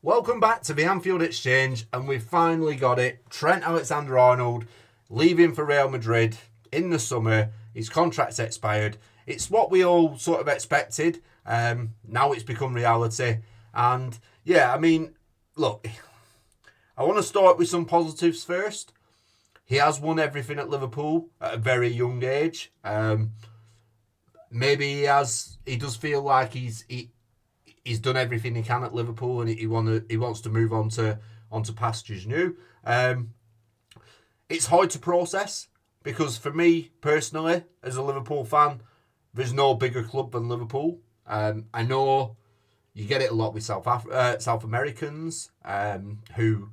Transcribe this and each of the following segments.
Welcome back to the Anfield Exchange, and we've finally got it. Trent Alexander Arnold leaving for Real Madrid in the summer. His contract's expired. It's what we all sort of expected. Now it's become reality. And yeah, I mean, look, I want to start with some positives first. He has won everything at Liverpool at a very young age. Maybe he does feel like he's done everything he can at Liverpool, and he wants to move on to onto pastures new. It's hard to process because for me personally, as a Liverpool fan, there's no bigger club than Liverpool. I know you get it a lot with South Americans who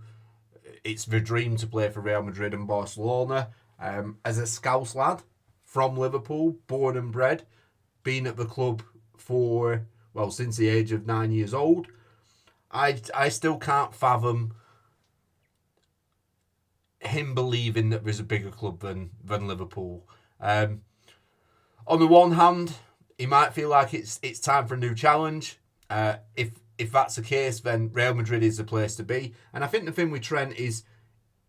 it's their dream to play for Real Madrid and Barcelona. As a Scouse lad from Liverpool, born and bred, been at the club for since the age of 9 years old, I still can't fathom him believing that there's a bigger club than Liverpool. On the one hand, he might feel like it's time for a new challenge. If that's the case, then Real Madrid is the place to be. And I think the thing with Trent is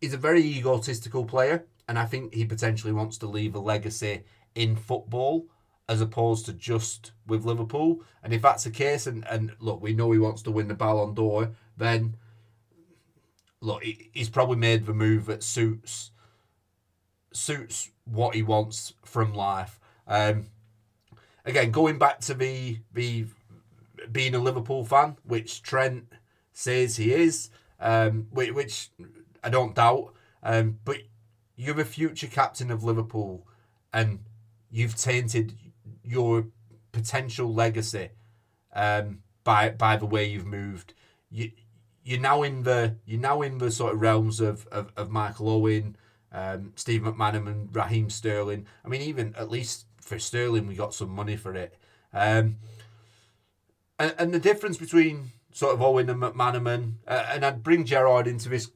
he's a very egotistical player, and I think he potentially wants to leave a legacy in football as opposed to just with Liverpool. And if that's the case, and look, we know he wants to win the Ballon d'Or, then look, he's probably made the move that suits what he wants from life. Again, going back to the being a Liverpool fan, which Trent says he is, which I don't doubt, but you're the future captain of Liverpool, and you've tainted your potential legacy by the way you've moved. You're now in the sort of realms of Michael Owen, Steve McManaman, and Raheem Sterling. I mean, even at least for Sterling, we got some money for it. And the difference between sort of Owen and McManaman, and I'd bring Gerrard into this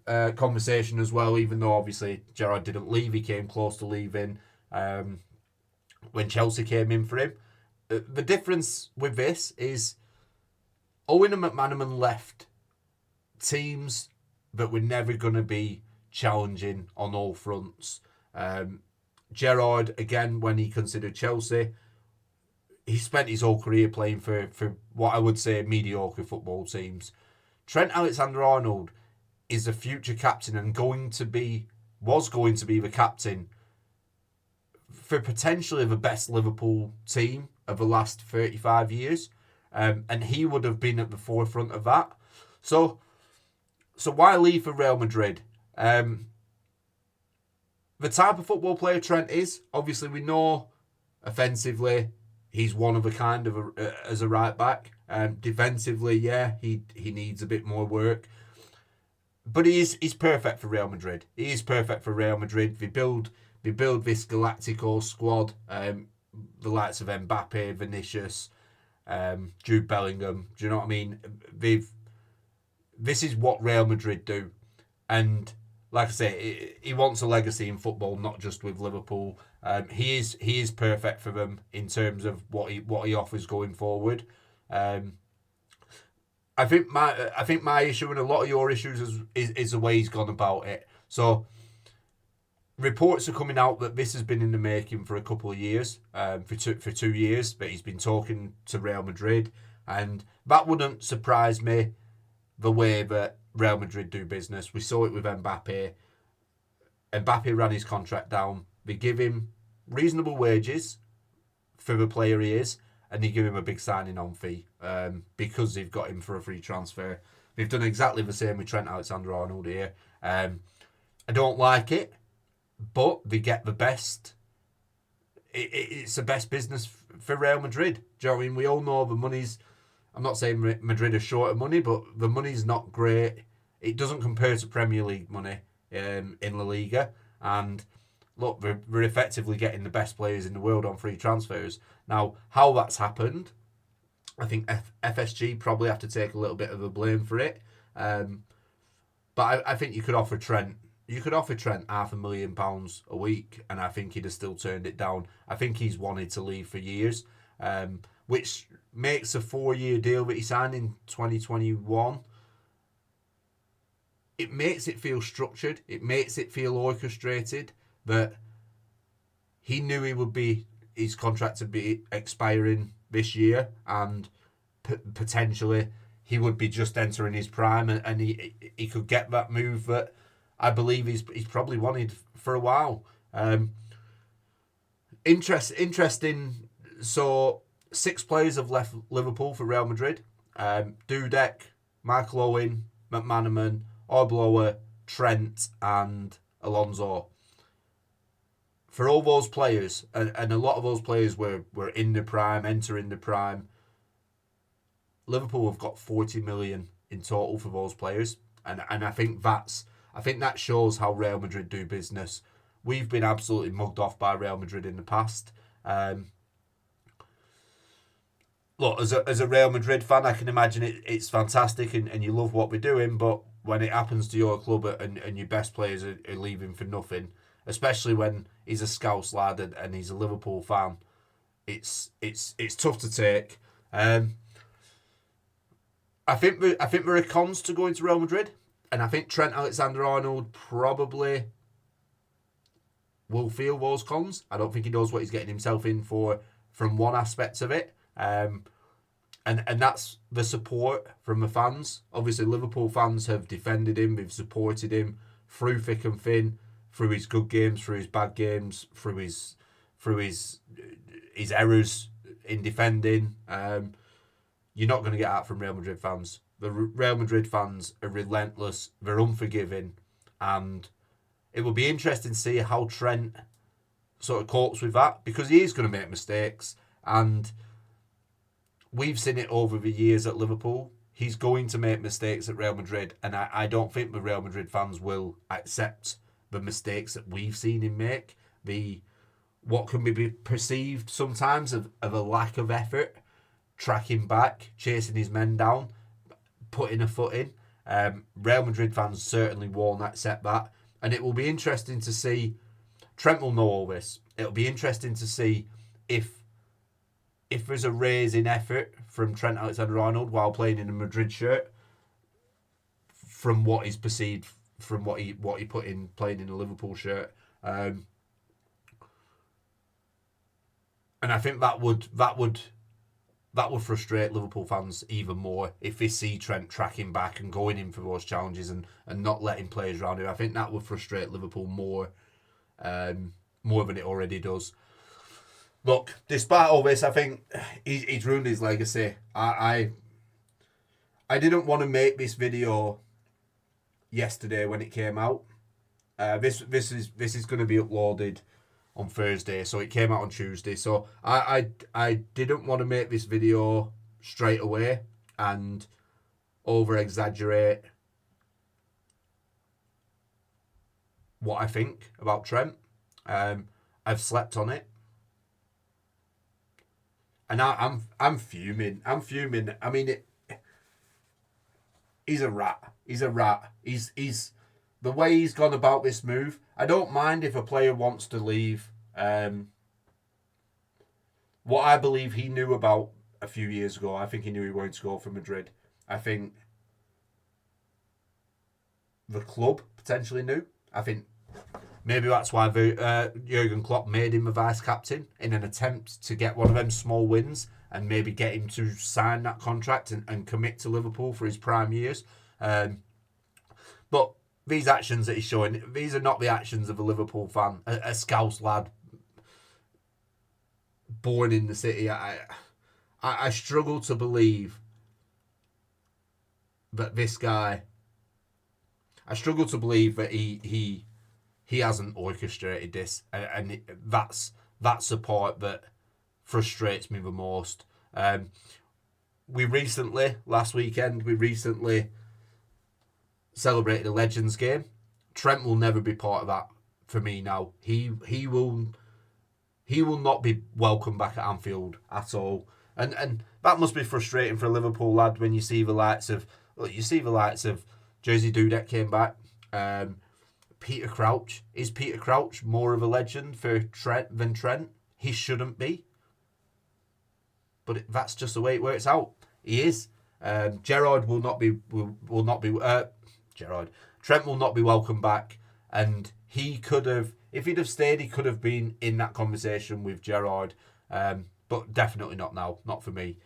conversation as well, even though obviously Gerrard didn't leave, he came close to leaving when Chelsea came in for him. The difference with this is Owen and McManaman left teams that were never going to be challenging on all fronts. Gerrard, again, when he considered Chelsea, he spent his whole career playing for what I would say mediocre football teams. Trent Alexander-Arnold is a future captain and was going to be the captain for potentially the best Liverpool team of the last 35 years. And he would have been at the forefront of that. So why leave for Real Madrid? The type of football player Trent is, obviously we know offensively, he's one of a kind as a right back. Defensively, yeah, he needs a bit more work. But he's perfect for Real Madrid. He is perfect for Real Madrid. They build this Galactico squad, the likes of Mbappe, Vinicius, Jude Bellingham. Do you know what I mean? This is what Real Madrid do. And like I say, he wants a legacy in football, not just with Liverpool. He is perfect for them in terms of what he offers going forward. I think my issue and a lot of your issues is the way he's gone about it. So reports are coming out that this has been in the making for a couple of years, for 2 years, but he's been talking to Real Madrid, and that wouldn't surprise me. The way that Real Madrid do business, we saw it with Mbappe. Mbappe ran his contract down. They give him reasonable wages for the player he is, and they give him a big signing on fee because they've got him for a free transfer. They've done exactly the same with Trent Alexander-Arnold here. I don't like it, but they get the best. It's the best business for Real Madrid. Do you know what I mean? We all know the money's. I'm not saying Madrid are short of money, but the money's not great. It doesn't compare to Premier League money in La Liga. And look, we're effectively getting the best players in the world on free transfers. Now, how that's happened, I think FSG probably have to take a little bit of the blame for it. But I think you could offer Trent £500,000 a week, and I think he'd have still turned it down. I think he's wanted to leave for years, which makes a 4-year deal that he signed in 2021 it makes it feel structured. It makes it feel orchestrated. That he knew his contract would be expiring this year, and potentially he would be just entering his prime, and he could get that move that I believe he's probably wanted for a while. Interesting. So 6 players have left Liverpool for Real Madrid. Dudek, Michael Owen, McManaman, Arbeloa, Trent, and Alonso. For all those players, and a lot of those players were in the prime, entering the prime, Liverpool have got 40 million in total for those players, and I think that shows how Real Madrid do business. We've been absolutely mugged off by Real Madrid in the past. Look, as a Real Madrid fan, I can imagine it's fantastic and you love what we're doing, but when it happens to your club and your best players are leaving for nothing, especially when he's a Scouse lad and he's a Liverpool fan, it's tough to take. I think there are cons to going to Real Madrid, and I think Trent Alexander Arnold probably will feel those cons. I don't think he knows what he's getting himself in for from one aspect of it. And that's the support from the fans. Obviously, Liverpool fans have defended him, they've supported him through thick and thin, through his good games, through his bad games, through his errors in defending. You're not going to get out from Real Madrid fans. The Real Madrid fans are relentless, they're unforgiving, and it will be interesting to see how Trent sort of copes with that, because he is going to make mistakes, and we've seen it over the years at Liverpool. He's going to make mistakes at Real Madrid, and I don't think the Real Madrid fans will accept the mistakes that we've seen him make. What can be perceived sometimes of a lack of effort, tracking back, chasing his men down, putting a foot in. Real Madrid fans certainly won't accept that, and it will be interesting to see. Trent will know all this. It'll be interesting to see if there's a raise in effort from Trent Alexander-Arnold while playing in a Madrid shirt from what is perceived from what he put in playing in a Liverpool shirt. And I think that would frustrate Liverpool fans even more if they see Trent tracking back and going in for those challenges and not letting players around him. I think that would frustrate Liverpool more than it already does. Look, despite all this, I think he's ruined his legacy. I didn't want to make this video yesterday when it came out. This is going to be uploaded on Thursday, so it came out on Tuesday. So I didn't want to make this video straight away and over exaggerate what I think about Trent. I've slept on it. And I'm fuming. I'm fuming. I mean, he's a rat. He's a rat. He's the way he's gone about this move. I don't mind if a player wants to leave. What I believe he knew about a few years ago, I think he knew he wanted to go for Madrid. I think the club potentially knew. I think maybe that's why Jurgen Klopp made him a vice captain in an attempt to get one of them small wins and maybe get him to sign that contract and commit to Liverpool for his prime years. But these actions that he's showing, these are not the actions of a Liverpool fan, a Scouse lad born in the city. I struggle to believe that this guy. I struggle to believe that he hasn't orchestrated this, and that's the part that frustrates me the most. Last weekend, we recently celebrated a Legends game. Trent will never be part of that for me now. He will not be welcome back at Anfield at all, and that must be frustrating for a Liverpool lad when you see the likes of Jersey Dudek came back. Peter Crouch. Is Peter Crouch more of a legend for Trent than Trent? He shouldn't be. But that's just the way it works out. He is. Gerrard Trent will not be welcome back, and he could have, if he'd have stayed, he could have been in that conversation with Gerrard, but definitely not now, not for me.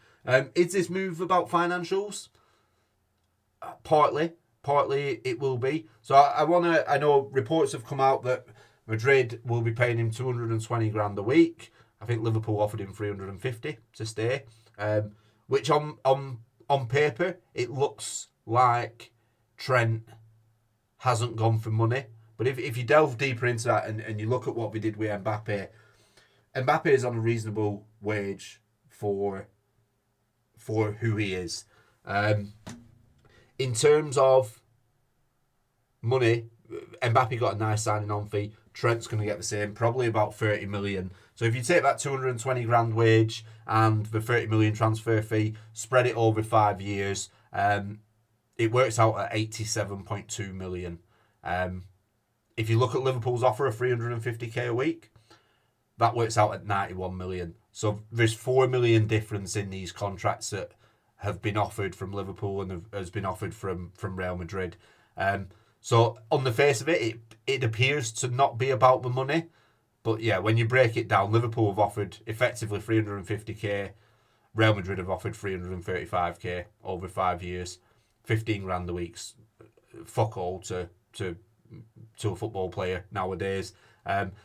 Is this move about financials? Partly it will be. So I know reports have come out that Madrid will be paying him 220 grand a week. I think Liverpool offered him 350 to stay, which on paper it looks like Trent hasn't gone for money. But if you delve deeper into that and you look at what we did with Mbappe is on a reasonable wage for who he is. In terms of money, Mbappe got a nice signing on fee. Trent's going to get the same, probably about 30 million. So if you take that 220 grand wage and the 30 million transfer fee, spread it over 5 years, it works out at 87.2 million. If you look at Liverpool's offer of 350k a week, that works out at 91 million. So there's 4 million difference in these contracts that have been offered from Liverpool and has been offered from Real Madrid. So on the face of it, it appears to not be about the money. But yeah, when you break it down, Liverpool have offered effectively 350k. Real Madrid have offered 335k over 5 years. 15 grand a week's fuck all to a football player nowadays.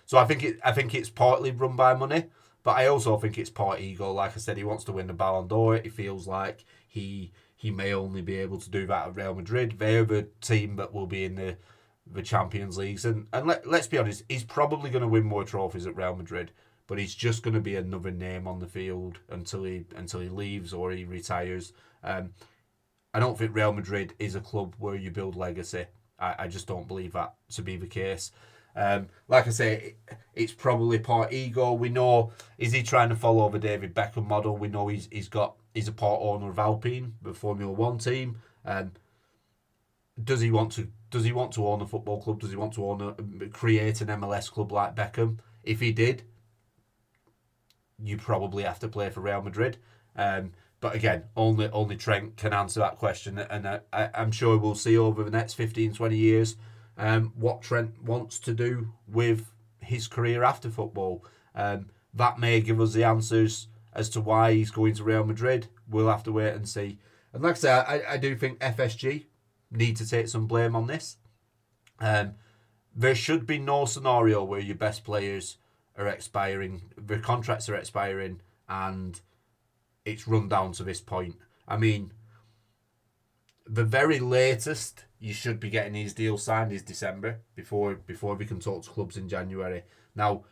So I think it's partly run by money, but I also think it's part ego. Like I said, he wants to win the Ballon d'Or. He feels like he may only be able to do that at Real Madrid. They're the team that will be in the Champions Leagues, and let's be honest, he's probably going to win more trophies at Real Madrid, but he's just going to be another name on the field until he leaves or he retires. I don't think Real Madrid is a club where you build legacy. I just don't believe that to be the case. Like I say, it's probably part ego. We know, is he trying to follow the David Beckham model? We know he's a part owner of Alpine, the Formula One team. Does he want to own a football club? Does he want to create an MLS club like Beckham? If he did, you probably have to play for Real Madrid. But again, only Trent can answer that question, and I'm sure we'll see over the next 15, 20 years what Trent wants to do with his career after football. That may give us the answers as to why he's going to Real Madrid. We'll have to wait and see. And like I say, I do think FSG need to take some blame on this. There should be no scenario where your best players are expiring, their contracts are expiring, and it's run down to this point. I mean, the very latest you should be getting these deals signed is December, before we can talk to clubs in January. Now,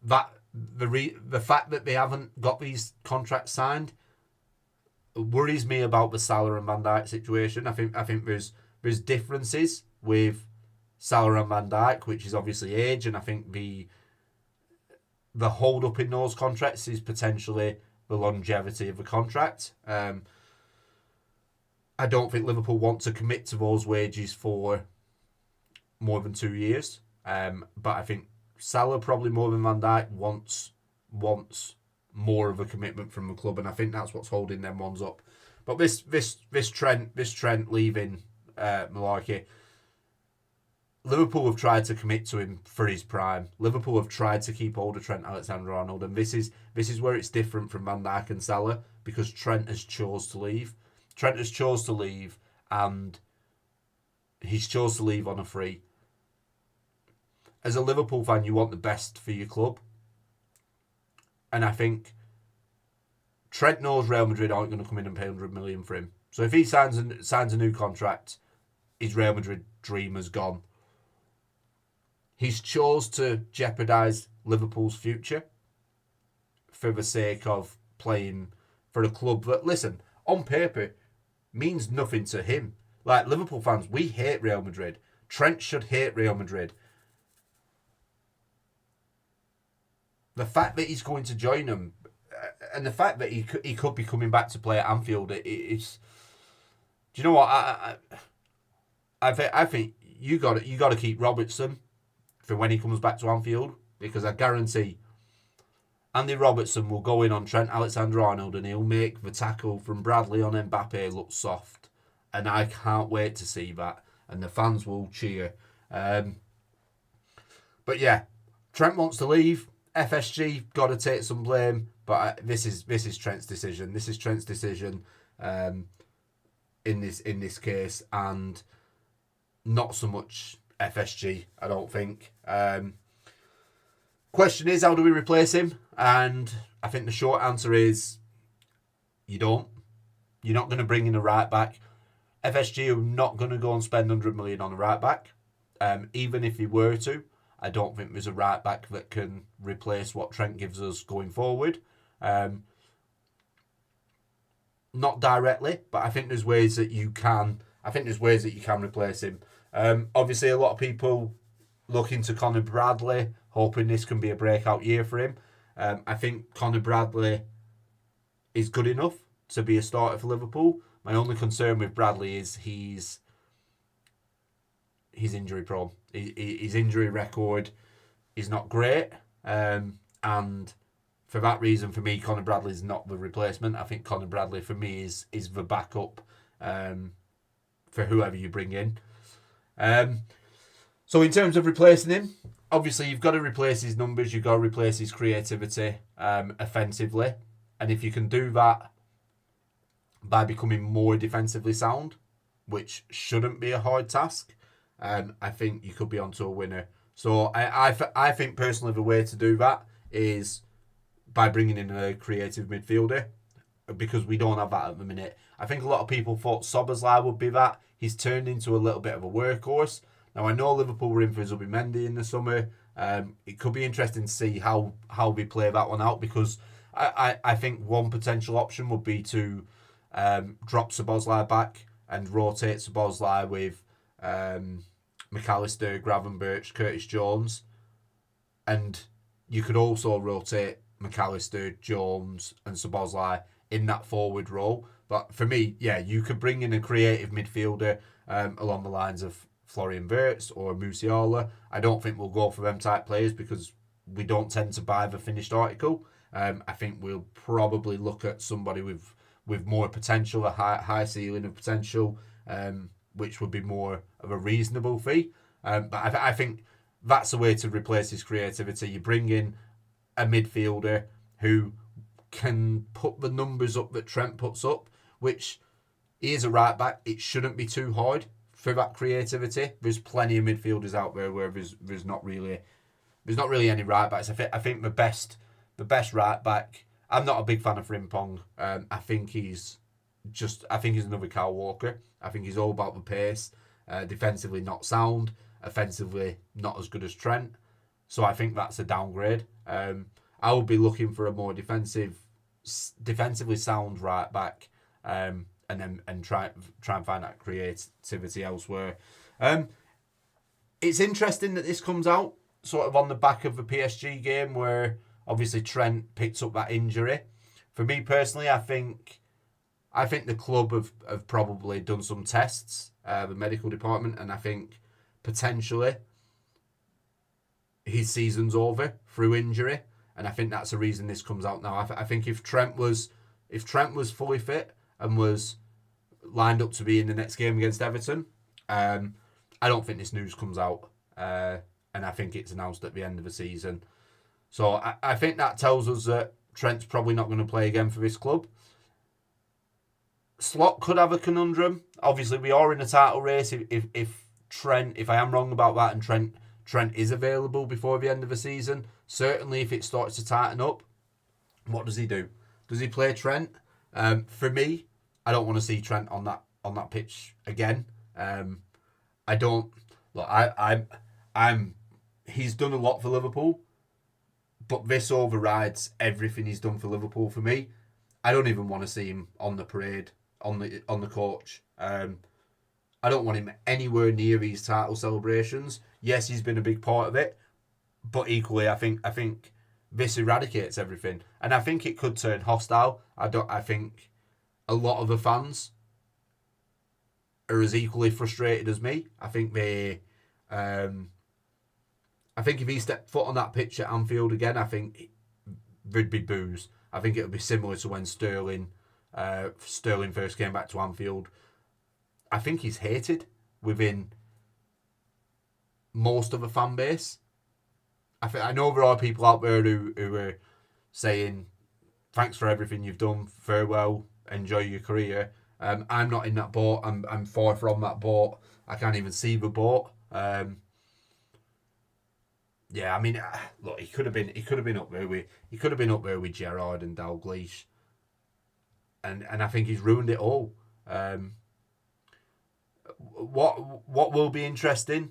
the fact that they haven't got these contracts signed worries me about the Salah and Van Dijk situation. I think there's differences with Salah and Van Dijk, which is obviously age, and I think the hold up in those contracts is potentially the longevity of the contract. I don't think Liverpool want to commit to those wages for more than 2 years. But I think Salah, probably more than Van Dijk, wants more of a commitment from the club, and I think that's what's holding them ones up. But this Trent leaving Malarkey, Liverpool have tried to commit to him for his prime. Liverpool have tried to keep hold of Trent Alexander Arnold, and this is where it's different from Van Dijk and Salah, because Trent has chose to leave. Trent has chose to leave, and he's chose to leave on a free. As a Liverpool fan, you want the best for your club, and I think Trent knows Real Madrid aren't going to come in and pay 100 million for him. So if he signs a new contract, his Real Madrid dream has gone. He's chose to jeopardise Liverpool's future for the sake of playing for a club that, listen, on paper, means nothing to him. Like, Liverpool fans, we hate Real Madrid. Trent should hate Real Madrid. The fact that he's going to join them, and the fact that he could be coming back to play at Anfield, it's... Do you know what? I think you got to keep Robertson for when he comes back to Anfield, because I guarantee Andy Robertson will go in on Trent Alexander-Arnold and he'll make the tackle from Bradley on Mbappe look soft. And I can't wait to see that. and the fans will cheer. But yeah, Trent wants to leave. FSG got to take some blame, but this is Trent's decision. This is Trent's decision in this case, and not so much FSG, I don't think. Question is, how do we replace him? And I think the short answer is, you don't. You're not going to bring in a right back. FSG are not going to go and spend 100 million on a right back. Even if he were to, I don't think there's a right back that can replace what Trent gives us going forward. Not directly, but I think there's ways that you can. I think there's ways that you can replace him. Obviously, a lot of people looking to Connor Bradley, hoping this can be a breakout year for him. I think Connor Bradley is good enough to be a starter for Liverpool. My only concern with Bradley is he's injury prone. His injury record is not great, and for that reason, for me, Connor Bradley is not the replacement. I think Connor Bradley, for me, is the backup for whoever you bring in. So in terms of replacing him, obviously you've got to replace his numbers, you've got to replace his creativity offensively, and if you can do that by becoming more defensively sound, which shouldn't be a hard task, I think you could be onto a winner. So I think personally the way to do that is by bringing in a creative midfielder, because we don't have that at the minute. I think a lot of people thought Szoboszlai would be that. He's turned into a little bit of a workhorse. Now, I know Liverpool were in for Zubimendi in the summer. It could be interesting to see how we play that one out, because I think one potential option would be to drop Szoboszlai back and rotate Szoboszlai with McAllister, Gravenberch, Curtis Jones. And you could also rotate McAllister, Jones and Szoboszlai in that forward role. But for me, yeah, you could bring in a creative midfielder along the lines of Florian Wirtz or Musiala. I don't think we'll go for them type players because we don't tend to buy the finished article. I think we'll probably look at somebody with more potential, a high ceiling of potential, which would be more of a reasonable fee. But I think that's a way to replace his creativity. You bring in a midfielder who can put the numbers up that Trent puts up, which he is a right back. It shouldn't be too hard for that creativity. There's plenty of midfielders out there where there's not really any right backs. I think the best right back. I'm not a big fan of Frimpong. I think he's another Kyle Walker. I think he's all about the pace. Defensively not sound. Offensively not as good as Trent. So I think that's a downgrade. I would be looking for a more defensively sound right back, and try and find that creativity elsewhere. It's interesting that this comes out sort of on the back of the PSG game where obviously Trent picked up that injury. For me personally, I think the club have probably done some tests, the medical department, and I think potentially his season's over through injury, and I think that's the reason this comes out now. I think if Trent was fully fit and was lined up to be in the next game against Everton, I don't think this news comes out, and I think it's announced at the end of the season. So I think that tells us that Trent's probably not going to play again for this club. Slot could have a conundrum. Obviously, we are in a title race. If I am wrong about that, and Trent is available before the end of the season, certainly if it starts to tighten up, what does he do? Does he play Trent? For me, I don't want to see Trent on that pitch again. I don't look. He's done a lot for Liverpool, but this overrides everything he's done for Liverpool for me. I don't even want to see him on the parade, on the coach. I don't want him anywhere near these title celebrations. Yes, he's been a big part of it, but equally, I think this eradicates everything, and I think it could turn hostile. I think a lot of the fans are as equally frustrated as me. I think if he stepped foot on that pitch at Anfield again, I think there'd be boos. I think it would be similar to when Sterling first came back to Anfield. I think he's hated. within most of a fan base. I know there are people out there who are saying, thanks for everything you've done, farewell, enjoy your career. I'm not in that boat. I'm far from that boat. I can't even see the boat. Yeah, I mean, look, he could have been up there with Gerrard and Dalglish, and I think he's ruined it all. What will be interesting?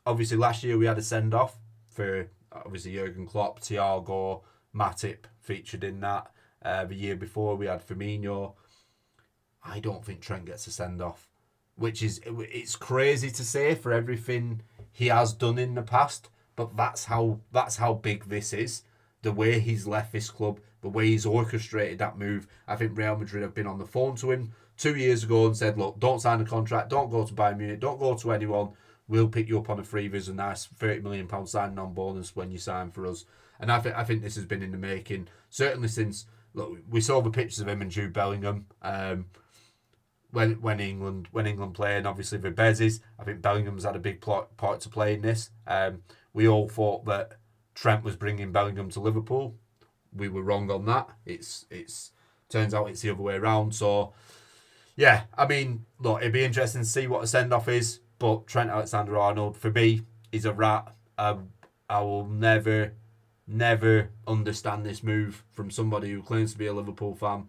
Obviously, last year we had a send off for obviously Jurgen Klopp, Thiago, Matip featured in that. The year before we had Firmino. I don't think Trent gets a send off, which is it's crazy to say for everything he has done in the past, but that's how big this is. The way he's left this club, the way he's orchestrated that move. I think Real Madrid have been on the phone to him 2 years ago and said, look, don't sign a contract, don't go to Bayern Munich, don't go to anyone. We'll pick you up on a free. There's a nice £30 million signing on bonus when you sign for us. And I think this has been in the making, certainly since, look, we saw the pictures of him and Jude Bellingham when England play, and obviously the Bezies. I think Bellingham's had a big part to play in this. We all thought that Trent was bringing Bellingham to Liverpool. We were wrong on that. It's turns out it's the other way around. So yeah, I mean, look, it'd be interesting to see what the send off is. But Trent Alexander Arnold, for me, is a rat. I will never understand this move from somebody who claims to be a Liverpool fan.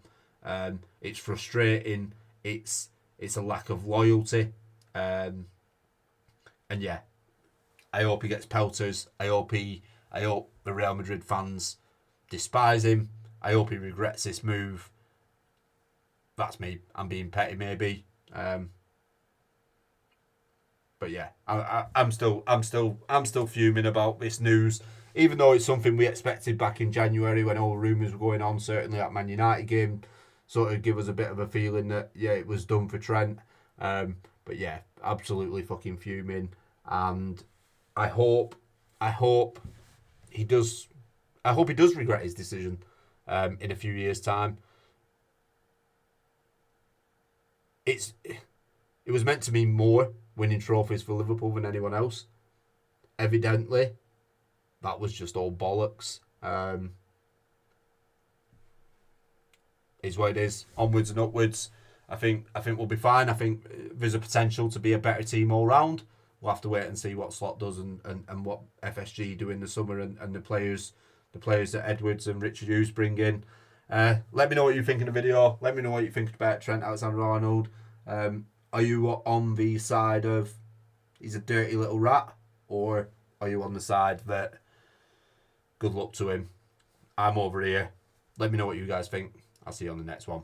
It's frustrating. It's a lack of loyalty. And yeah, I hope he gets pelters. I hope the Real Madrid fans despise him. I hope he regrets this move. That's me. I'm being petty, maybe. But yeah, I'm still fuming about this news, even though it's something we expected back in January when all the rumours were going on. Certainly that Man United game sort of give us a bit of a feeling that yeah, it was done for Trent. But yeah, absolutely fucking fuming, and I hope he does. I hope he does regret his decision in a few years' time. It was meant to be more winning trophies for Liverpool than anyone else. Evidently, that was just all bollocks. Is what it is. Onwards and upwards. I think we'll be fine. I think there's a potential to be a better team all round. We'll have to wait and see what Slot does and what FSG do in the summer and the players that Edwards and Richard Hughes bring in. Let me know what you think in the video. Let me know what you think about Trent Alexander-Arnold. Are you on the side of he's a dirty little rat, or are you on the side that good luck to him? I'm over here. Let me know what you guys think. I'll see you on the next one.